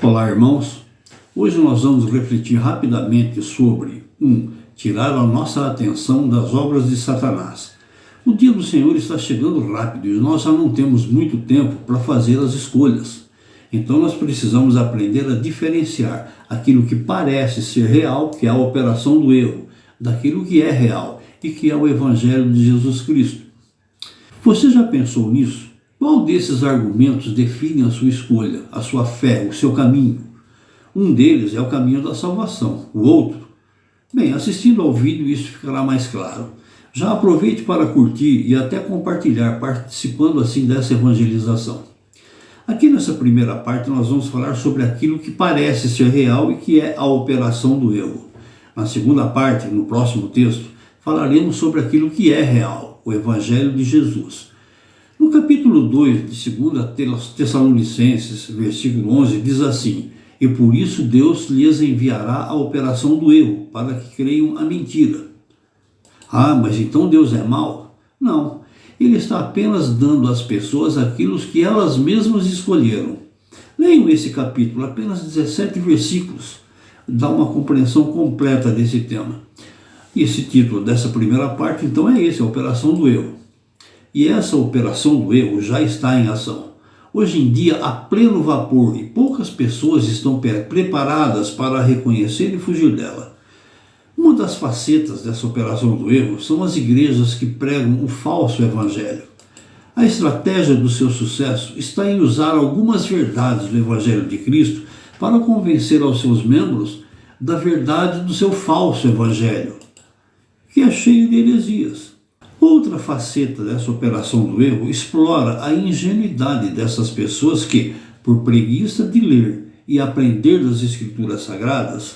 Olá, irmãos. Hoje nós vamos refletir rapidamente sobre tirar a nossa atenção das obras de Satanás. O dia do Senhor está chegando rápido e nós já não temos muito tempo para fazer as escolhas. Então nós precisamos aprender a diferenciar aquilo que parece ser real, que é a operação do erro, daquilo que é real e que é o Evangelho de Jesus Cristo. Você já pensou nisso? Qual desses argumentos define a sua escolha, a sua fé, o seu caminho? Um deles é o caminho da salvação. O outro? Bem, assistindo ao vídeo isso ficará mais claro. Já aproveite para curtir e até compartilhar, participando assim dessa evangelização. Aqui nessa primeira parte nós vamos falar sobre aquilo que parece ser real e que é a operação do erro. Na segunda parte, no próximo texto, falaremos sobre aquilo que é real, o Evangelho de Jesus. No capítulo 2 de 2 Tessalonicenses, versículo 11, diz assim: "E por isso Deus lhes enviará a operação do erro, para que creiam a mentira." Ah, mas então Deus é mau? Não, Ele está apenas dando às pessoas aquilo que elas mesmas escolheram. Leiam esse capítulo, apenas 17 versículos, dá uma compreensão completa desse tema. E esse título dessa primeira parte, então, é esse, a operação do erro. E essa operação do erro já está em ação. Hoje em dia, a pleno vapor, e poucas pessoas estão preparadas para reconhecer e fugir dela. Uma das facetas dessa operação do erro são as igrejas que pregam o falso evangelho. A estratégia do seu sucesso está em usar algumas verdades do Evangelho de Cristo para convencer aos seus membros da verdade do seu falso evangelho, que é cheio de heresias. Outra faceta dessa operação do erro explora a ingenuidade dessas pessoas que, por preguiça de ler e aprender das Escrituras Sagradas,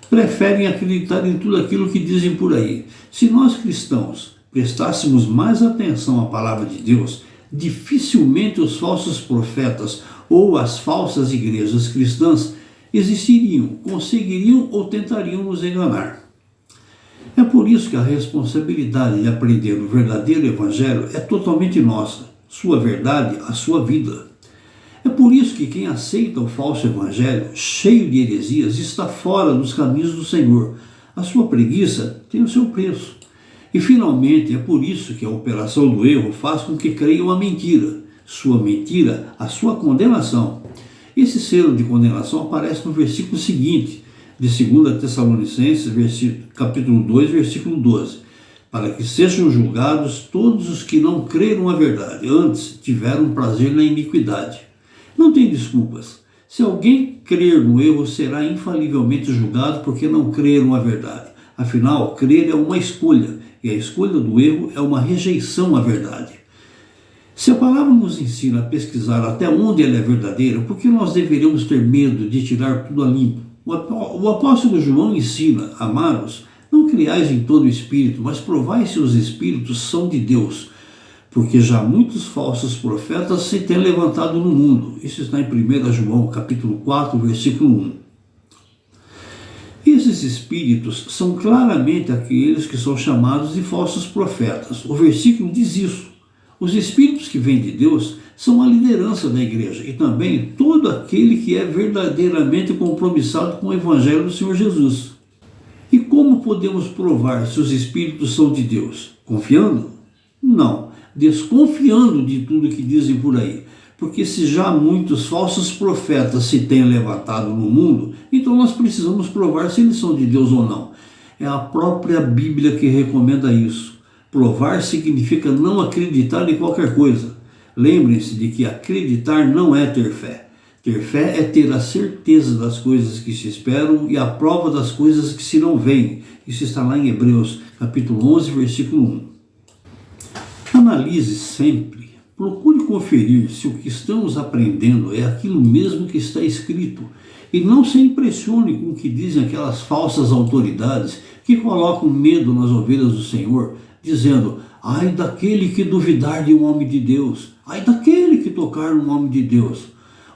preferem acreditar em tudo aquilo que dizem por aí. Se nós cristãos prestássemos mais atenção à palavra de Deus, dificilmente os falsos profetas ou as falsas igrejas cristãs existiriam, conseguiriam ou tentariam nos enganar. É por isso que a responsabilidade de aprender o verdadeiro Evangelho é totalmente nossa, sua verdade, a sua vida. É por isso que quem aceita o falso Evangelho, cheio de heresias, está fora dos caminhos do Senhor. A sua preguiça tem o seu preço. E finalmente é por isso que a operação do erro faz com que creiam a mentira. Sua mentira, a sua condenação. Esse selo de condenação aparece no versículo seguinte, de 2 Tessalonicenses, capítulo 2, versículo 12. "Para que sejam julgados todos os que não creram a verdade, antes tiveram prazer na iniquidade." Não tem desculpas. Se alguém crer no erro, será infalivelmente julgado porque não creram a verdade. Afinal, crer é uma escolha, e a escolha do erro é uma rejeição à verdade. Se a palavra nos ensina a pesquisar até onde ela é verdadeira, por que nós deveríamos ter medo de tirar tudo a limpo? O apóstolo João ensina: "Amados, não criais em todo espírito, mas provai se os espíritos são de Deus, porque já muitos falsos profetas se têm levantado no mundo." Isso está em 1 João, capítulo 4, versículo 1. Esses espíritos são claramente aqueles que são chamados de falsos profetas. O versículo diz isso. Os espíritos que vêm de Deus são a liderança da igreja e também todo aquele que é verdadeiramente compromissado com o Evangelho do Senhor Jesus. E como podemos provar se os espíritos são de Deus? Confiando? Não, desconfiando de tudo que dizem por aí. Porque se já muitos falsos profetas se têm levantado no mundo, então nós precisamos provar se eles são de Deus ou não. É a própria Bíblia que recomenda isso. Provar significa não acreditar em qualquer coisa. Lembrem-se de que acreditar não é ter fé. Ter fé é ter a certeza das coisas que se esperam e a prova das coisas que se não veem. Isso está lá em Hebreus, capítulo 11, versículo 1. Analise sempre, procure conferir se o que estamos aprendendo é aquilo mesmo que está escrito e não se impressione com o que dizem aquelas falsas autoridades que colocam medo nas ovelhas do Senhor, dizendo: "Ai daquele que duvidar de um homem de Deus, ai daquele que tocar no nome de Deus,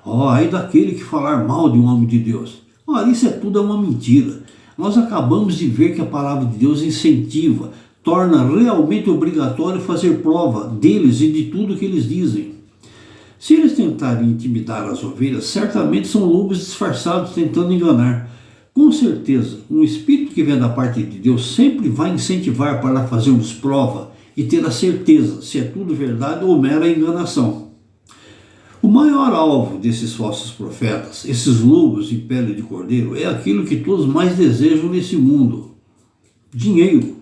ai daquele que falar mal de um homem de Deus." Ora, isso tudo é uma mentira. Nós acabamos de ver que a palavra de Deus incentiva, torna realmente obrigatório fazer prova deles e de tudo que eles dizem. Se eles tentarem intimidar as ovelhas, certamente são lobos disfarçados tentando enganar. Com certeza, um espírito que vem da parte de Deus sempre vai incentivar para fazermos prova e ter a certeza se é tudo verdade ou mera enganação. O maior alvo desses falsos profetas, esses lobos de pele de cordeiro, é aquilo que todos mais desejam nesse mundo: dinheiro.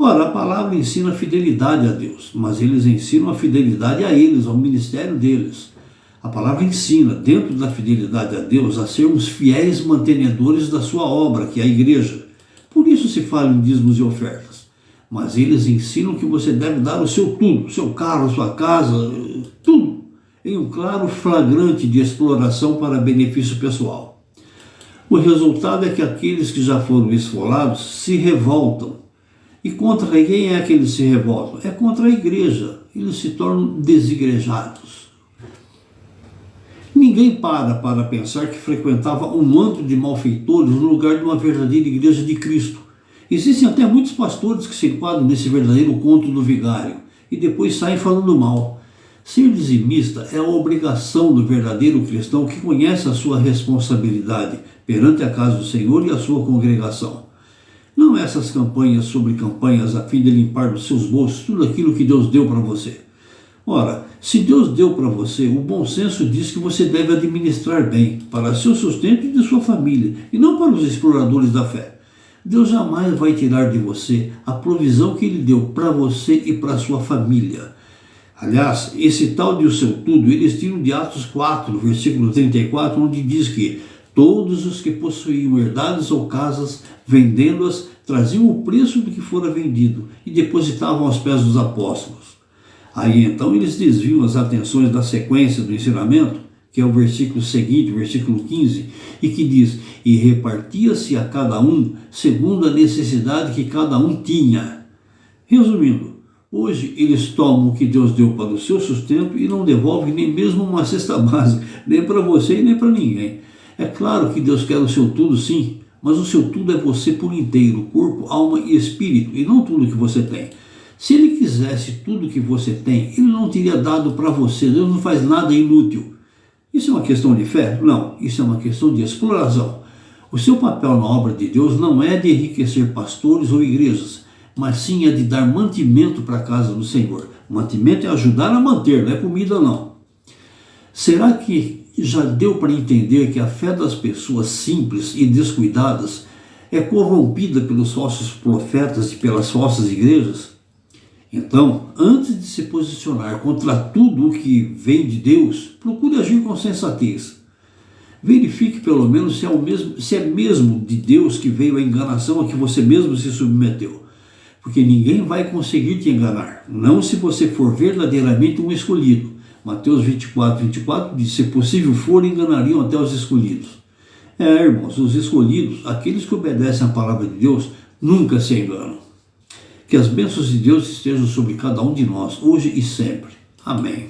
Ora, a palavra ensina a fidelidade a Deus, mas eles ensinam a fidelidade a eles, ao ministério deles. A palavra ensina, dentro da fidelidade a Deus, a sermos fiéis mantenedores da sua obra, que é a igreja. Por isso se fala em dízimos e ofertas. Mas eles ensinam que você deve dar o seu tudo, o seu carro, a sua casa, tudo, em um claro flagrante de exploração para benefício pessoal. O resultado é que aqueles que já foram esfolados se revoltam. E contra quem é que eles se revoltam? É contra a igreja. Eles se tornam desigrejados. Ninguém para pensar que frequentava um antro de malfeitores no lugar de uma verdadeira igreja de Cristo. Existem até muitos pastores que se enquadram nesse verdadeiro conto do vigário e depois saem falando mal. Ser dizimista é a obrigação do verdadeiro cristão que conhece a sua responsabilidade perante a casa do Senhor e a sua congregação. Não essas campanhas sobre campanhas a fim de limpar dos seus bolsos tudo aquilo que Deus deu para você. Ora, se Deus deu para você, o bom senso diz que você deve administrar bem para seu sustento e de sua família, e não para os exploradores da fé. Deus jamais vai tirar de você a provisão que Ele deu para você e para sua família. Aliás, esse tal de o seu tudo, eles tiram de Atos 4, versículo 34, onde diz que todos os que possuíam herdades ou casas, vendendo-as, traziam o preço do que fora vendido e depositavam aos pés dos apóstolos. Aí então eles desviam as atenções da sequência do ensinamento, que é o versículo seguinte, o versículo 15, e que diz: e repartia-se a cada um segundo a necessidade que cada um tinha. Resumindo, hoje eles tomam o que Deus deu para o seu sustento e não devolvem nem mesmo uma cesta básica, nem para você e nem para ninguém. É claro que Deus quer o seu tudo, sim, mas o seu tudo é você por inteiro, corpo, alma e espírito, e não tudo que você tem. Se Ele quisesse tudo que você tem, Ele não teria dado para você. Deus não faz nada inútil. Isso é uma questão de fé? Não, isso é uma questão de exploração. O seu papel na obra de Deus não é de enriquecer pastores ou igrejas, mas sim é de dar mantimento para a casa do Senhor. Mantimento é ajudar a manter, não é comida não. Será que já deu para entender que a fé das pessoas simples e descuidadas é corrompida pelos falsos profetas e pelas falsas igrejas? Então, antes de se posicionar contra tudo o que vem de Deus, procure agir com sensatez. Verifique pelo menos se é mesmo de Deus que veio a enganação a que você mesmo se submeteu. Porque ninguém vai conseguir te enganar, não se você for verdadeiramente um escolhido. Mateus 24 diz: se possível for, enganariam até os escolhidos. Irmãos, os escolhidos, aqueles que obedecem à palavra de Deus, nunca se enganam. Que as bênçãos de Deus estejam sobre cada um de nós, hoje e sempre. Amém.